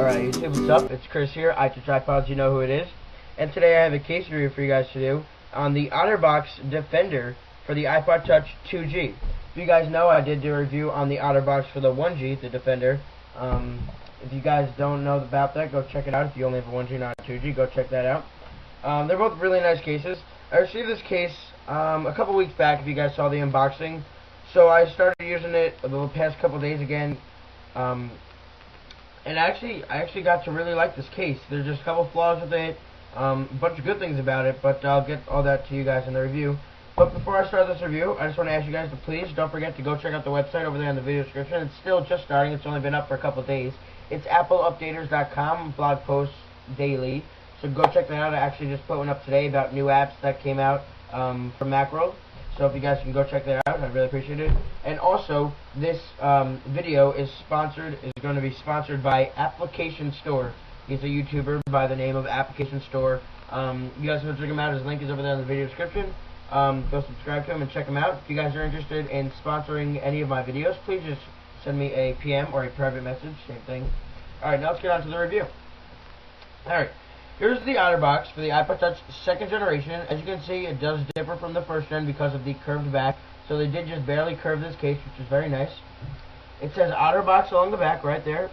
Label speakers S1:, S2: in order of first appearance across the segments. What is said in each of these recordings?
S1: Alright YouTube, what's up? It's Chris here, iTouchiPodz, you know who it is. And today I have a case review for you guys to do on the Otterbox Defender for the iPod Touch 2G. If you guys know, I did do a review on the Otterbox for the 1G, the Defender. If you guys don't know about that, go check it out. If you only have a 1G, not a 2G, go check that out. They're both really nice cases. I received this case a couple weeks back, if you guys saw the unboxing. So I started using it the past couple days again. And I actually got to really like this case. There's just a couple flaws with it, a bunch of good things about it, but I'll get all that to you guys in the review. But before I start this review, I just want to ask you guys to please don't forget to go check out the website over there in the video description. It's still just starting. It's only been up for a couple days. It's appleupdaters.com, blog posts daily. So go check that out. I actually just put one up today about new apps that came out from Macworld. So if you guys can go check that out, I'd really appreciate it. And also, this video is going to be sponsored by Application Store. He's a YouTuber by the name of Application Store. You guys can check him out. His link is over there in the video description. Go subscribe to him and check him out. If you guys are interested in sponsoring any of my videos, please just send me a PM or a private message. Same thing. Alright, now let's get on to the review. Alright. Here's the Otterbox for the iPod Touch 2nd generation. As you can see, it does differ from the 1st gen because of the curved back. So they did just barely curve this case, which is very nice. It says Otterbox along the back right there.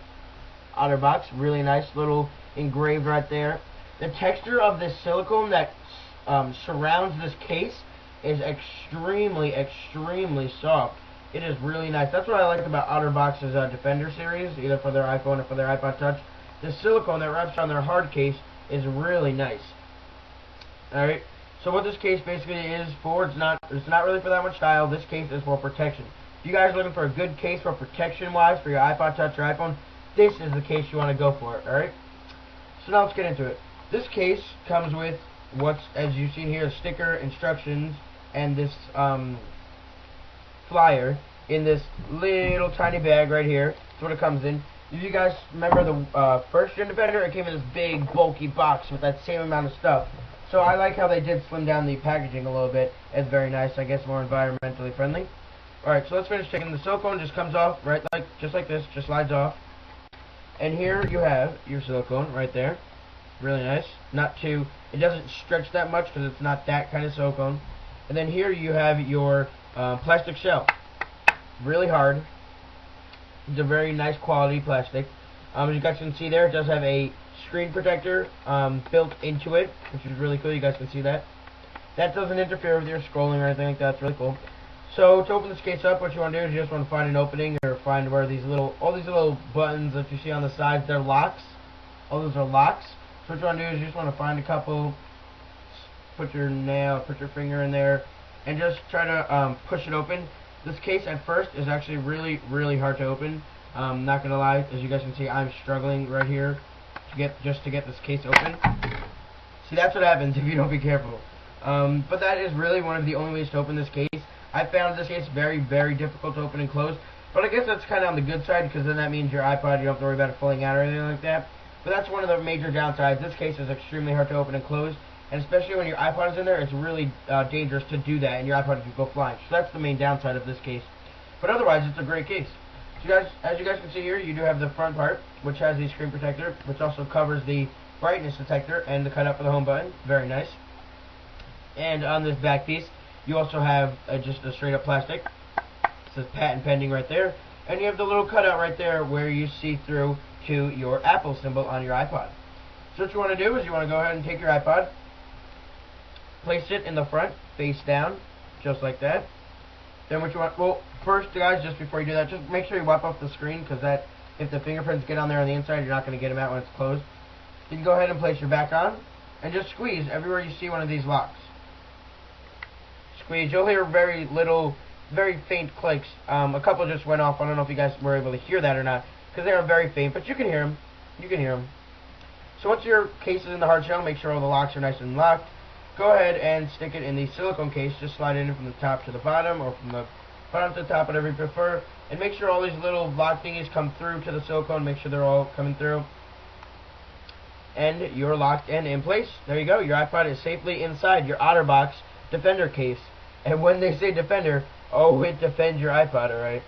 S1: Otterbox, really nice little engraved right there. The texture of this silicone that surrounds this case is extremely, extremely soft. It is really nice. That's what I like about Otterbox's Defender series, either for their iPhone or for their iPod Touch. The silicone that wraps around their hard case is really nice. Alright, so what this case basically is for, it's not really for that much style. This case is for protection. If you guys are looking for a good case for protection wise for your iPod Touch or iPhone, this is the case you want to go for. Alright, so now let's get into it. This case comes with what's, as you've seen here, a sticker, instructions, and this flyer in this little tiny bag right here. That's what it comes in. If you guys remember the 1st gen Defender, it came in this big, bulky box with that same amount of stuff. So I like how they did slim down the packaging a little bit. It's very nice, I guess, more environmentally friendly. Alright, so let's finish taking the silicone. Just comes off, right, just like this, just slides off. And here you have your silicone right there. Really nice. It doesn't stretch that much because it's not that kind of silicone. And then here you have your plastic shell. Really hard. It's a very nice quality plastic. As you guys can see there, it does have a screen protector built into it, which is really cool. You guys can see that. That doesn't interfere with your scrolling or anything like that. It's really cool. So to open this case up, what you want to do is you just want to find an opening or find where all these little buttons that you see on the sides, they're locks. All those are locks. So what you want to do is you just want to find a couple, put your finger in there, and just try to push it open. This case at first is actually really, really hard to open. Not gonna lie, as you guys can see, I'm struggling right here to get this case open. See, that's what happens if you don't be careful. But that is really one of the only ways to open this case. I found this case very, very difficult to open and close. But I guess that's kind of on the good side, because then that means your iPod, you don't have to worry about it falling out or anything like that. But that's one of the major downsides. This case is extremely hard to open and close. And especially when your iPod is in there, it's really dangerous to do that, and your iPod could go flying. So that's the main downside of this case. But otherwise, it's a great case. So as you guys can see here, you do have the front part, which has the screen protector, which also covers the brightness detector and the cutout for the home button. Very nice. And on this back piece, you also have just a straight up plastic. It says patent pending right there. And you have the little cutout right there where you see through to your Apple symbol on your iPod. So what you want to do is you want to go ahead and take your iPod, place it in the front, face down, just like that. Then what you want, well, first guys, just before you do that, just make sure you wipe off the screen, because that, if the fingerprints get on there on the inside, you're not going to get them out when it's closed. You can go ahead and place your back on, and just squeeze everywhere you see one of these locks. Squeeze. You'll hear very little, very faint clicks. A couple just went off. I don't know if you guys were able to hear that or not, because they are very faint, but you can hear them. You can hear them. So once your case is in the hard shell, make sure all the locks are nice and locked. Go ahead and stick it in the silicone case. Just slide it in from the top to the bottom, or from the bottom to the top, whatever you prefer. And make sure all these little lock thingies come through to the silicone. Make sure they're all coming through. And you're locked and in place. There you go. Your iPod is safely inside your Otterbox Defender case. And when they say Defender, oh, it defends your iPod, alright?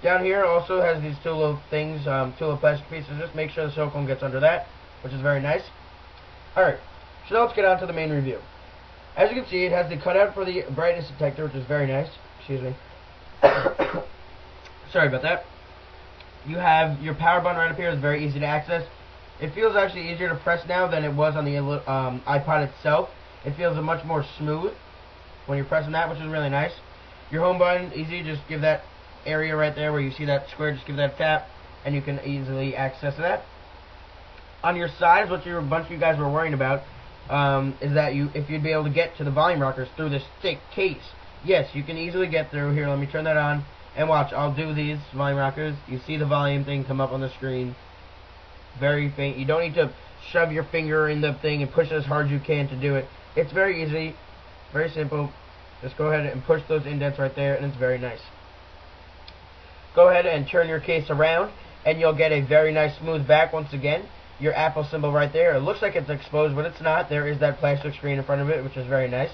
S1: Down here also has these two little things, two little plastic pieces. Just make sure the silicone gets under that, which is very nice. Alright, so now let's get on to the main review. As you can see, it has the cutout for the brightness detector, which is very nice. Excuse me. Sorry about that. You have your power button right up here. It's very easy to access. It feels actually easier to press now than it was on the iPod itself. It feels much more smooth when you're pressing that, which is really nice. Your home button, easy. Just give that area right there where you see that square, just give that a tap, and you can easily access that. On your sides, what a bunch of you guys were worrying about is that if you'd be able to get to the volume rockers through this thick case. Yes, you can easily get through. Here, let me turn that on, and watch. I'll do these volume rockers. You see the volume thing come up on the screen. Very faint. You don't need to shove your finger in the thing and push it as hard as you can to do it. It's very easy, very simple. Just go ahead and push those indents right there, and it's very nice. Go ahead and turn your case around, and you'll get a very nice smooth back once again. Your Apple symbol right there. It looks like it's exposed, but it's not. There is that plastic screen in front of it, which is very nice.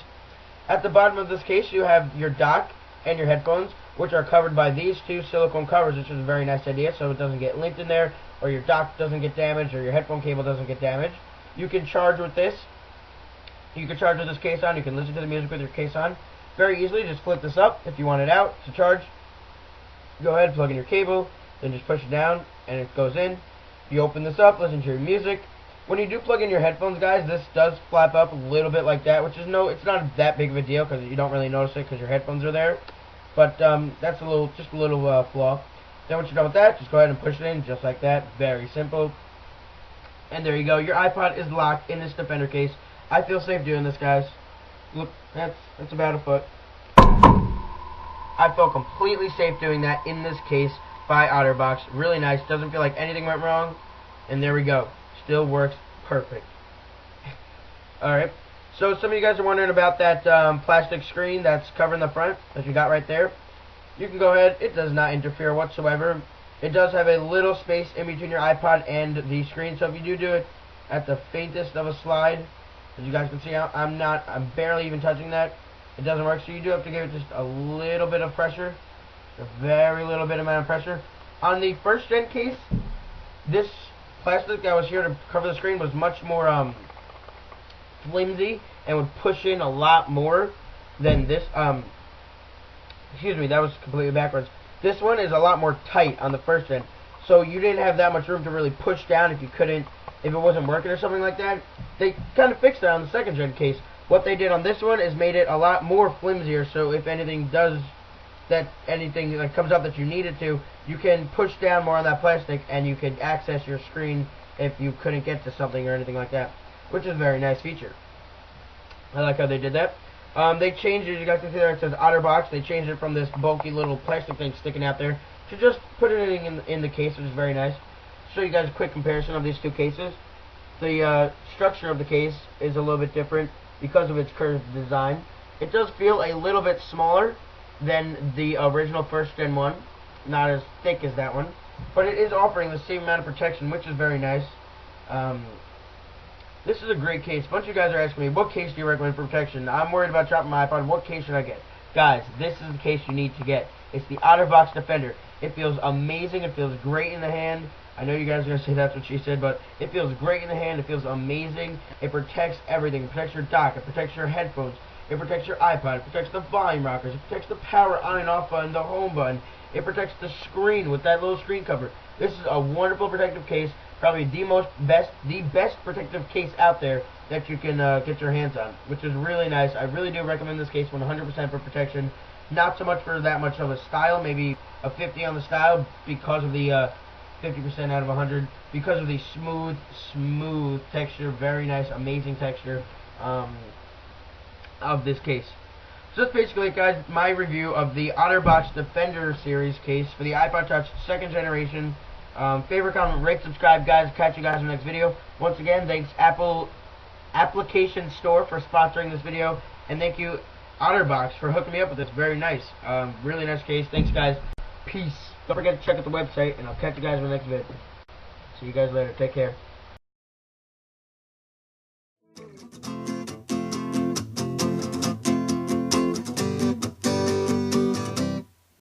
S1: At the bottom of this case, you have your dock and your headphones, which are covered by these two silicone covers, which is a very nice idea, so it doesn't get linked in there, or your dock doesn't get damaged, or your headphone cable doesn't get damaged. You can charge with this. You can charge with this case on. You can listen to the music with your case on. Very easily, just flip this up if you want it out to charge. Go ahead, plug in your cable, then just push it down, and it goes in. You open this up, listen to your music. When you do plug in your headphones, guys, this does flap up a little bit like that, which is it's not that big of a deal because you don't really notice it because your headphones are there. But that's just a little flaw. Then once you're done with that, just go ahead and push it in just like that. Very simple. And there you go. Your iPod is locked in this Defender case. I feel safe doing this, guys. Look, that's about a foot. I feel completely safe doing that in this case by Otterbox. Really nice. Doesn't feel like anything went wrong. And there we go. Still works perfect. Alright. So some of you guys are wondering about that plastic screen that's covering the front that you got right there. You can go ahead. It does not interfere whatsoever. It does have a little space in between your iPod and the screen. So if you do it at the faintest of a slide, as you guys can see, I'm barely even touching that. It doesn't work, so you do have to give it just a little bit of pressure, a very little bit amount of pressure. On the first gen case, this plastic that was here to cover the screen was much more flimsy and would push in a lot more than this. Excuse me, that was completely backwards. This one is a lot more tight on the first gen, so you didn't have that much room to really push down if it wasn't working or something like that. They kind of fixed that on the second gen case. What they did on this one is made it a lot more flimsier, so if anything that comes up that you need it to, you can push down more on that plastic and you can access your screen if you couldn't get to something or anything like that, which is a very nice feature. I like how they did that. They changed it, you guys can see there it says Otterbox. They changed it from this bulky little plastic thing sticking out there to just put it in the case, which is very nice. Show you guys a quick comparison of these two cases. The structure of the case is a little bit different because of its curved design. It does feel a little bit smaller than the original first gen one, not as thick as that one, but it is offering the same amount of protection, which is very nice. This is a great case. A bunch of you guys are asking me, what case do you recommend for protection? I'm worried about dropping my iPod. What case should I get? Guys, this is the case you need to get. It's the Otterbox Defender. It feels amazing. It feels great in the hand. I know you guys are going to say that's what she said, but it feels great in the hand. It feels amazing. It protects everything. It protects your dock. It protects your headphones. It protects your iPod. It protects the volume rockers. It protects the power on and off button, the home button. It protects the screen with that little screen cover. This is a wonderful protective case. Probably the best protective case out there that you can get your hands on, which is really nice. I really do recommend this case 100% for protection. Not so much for that much of a style, maybe a 50 on the style because of the 50% out of 100, because of the smooth texture, very nice, amazing texture of this case. So that's basically it, guys, my review of the Otterbox Defender series case for the iPod Touch 2nd generation. Favorite, comment, rate, subscribe, guys. Catch you guys in the next video. Once again, thanks Apple Application Store for sponsoring this video, and thank you Otterbox for hooking me up with this. Very nice, really nice case. Thanks, guys. Peace. Don't forget to check out the website, and I'll catch you guys in the next video. See you guys later. Take care.